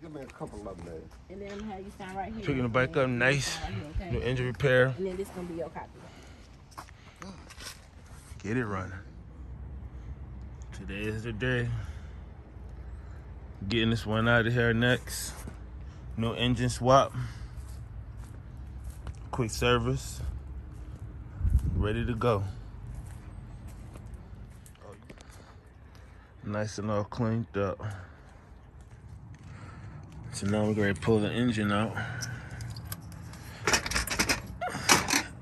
Give me a couple of them there. And then how you sign right here. Picking the bike up nice. Right here, okay? No engine repair. And then this gonna be your copy. Get it running. Today is the day. Getting this one out of here next. No engine swap. Quick service. Ready to go. Nice and all cleaned up. So now we're going to pull the engine out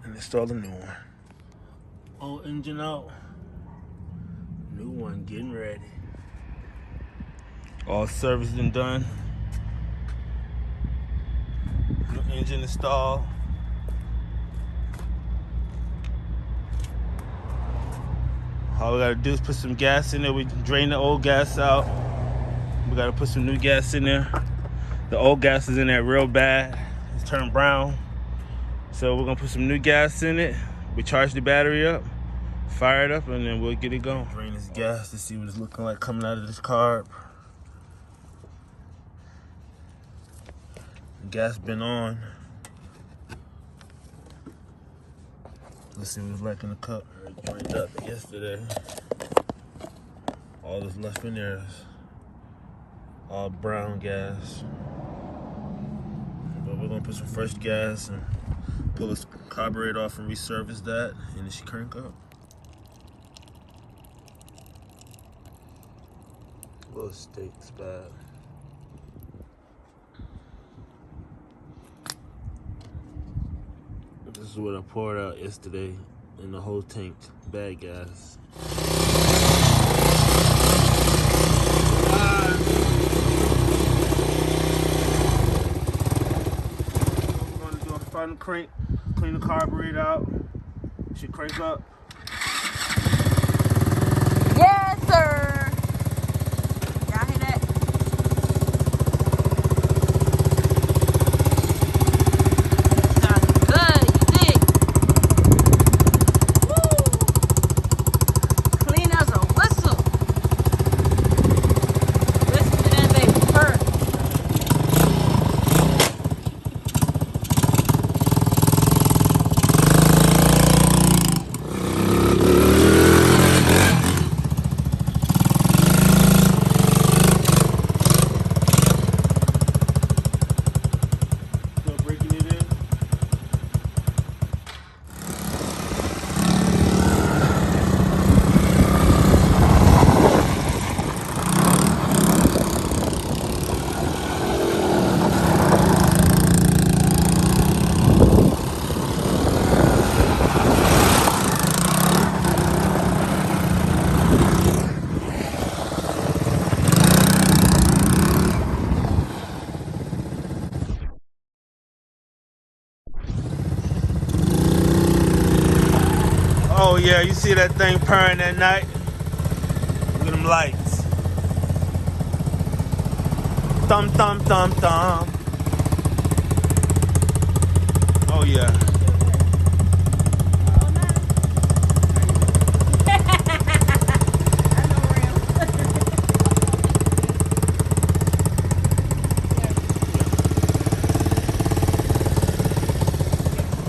and install a new one. Old engine out, new one getting ready. All serviced and done. New engine installed. All we gotta do is put some gas in there. We drain the old gas out. We gotta put some new gas in there. The old gas is in there real bad. It's turned brown. So we're gonna put some new gas in it. We charge the battery up, fire it up, and then we'll get it going. Drain this gas to see what it's looking like coming out of this carb. The gas been on. Let's see what it's like in the cup. I drained up yesterday. All that's left in there is all brown gas. But we're gonna put some fresh gas and pull this carburetor off and resurface that, and it should crank up. Little stinks bad. This is what I poured out yesterday in the whole tank, bad gas. We're gonna do a final crank, clean the carburetor out. Should crank up. Yes, sir. Y'all hear that? Sounds good. You dig? Woo! Clean as a whistle. Listen to that baby purr. Oh yeah, you see that thing purring at night? Look at them lights. Thumb, thumb, thumb, thumb. Oh yeah.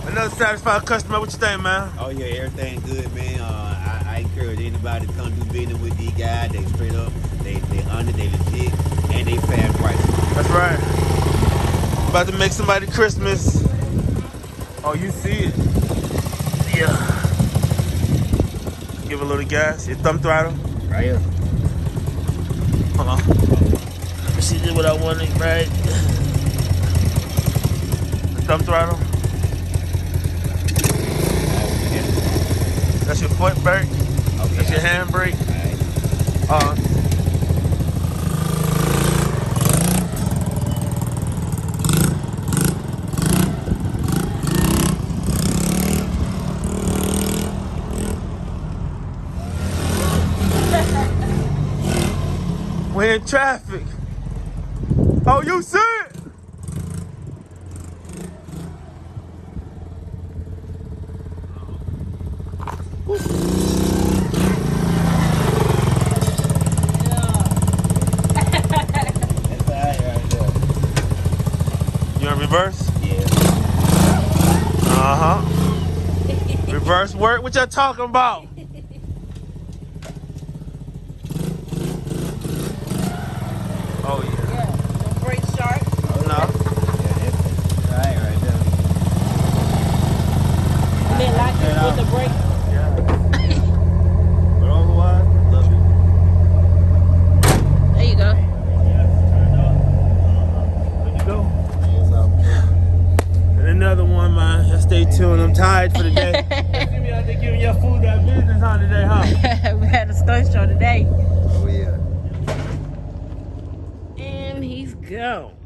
Another satisfied customer, what you think, man? Oh yeah, everything good, man. I encourage anybody to come do business with these guys. They straight up, they honest, they legit, and they fair prices. That's right. About to make somebody Christmas. Oh, you see it. Yeah. Give a little gas. Your thumb throttle. Right here. Hold on. Let me see this what I wanted, right? The thumb throttle. That's your foot brake. Okay. That's your hand brake. All right. We're in traffic. Oh, you see it? Reverse work? What y'all talking about? Oh yeah. Yeah. Don't break sharp. Oh no. Right there. And then lock this with the brake. Yeah. But otherwise, love it. There you go. There you go. And another one, man. Just stay tuned. I'm tired for the day. See me out there giving your food that business on today, huh? We had a stunt show today. Oh yeah. And he's gone.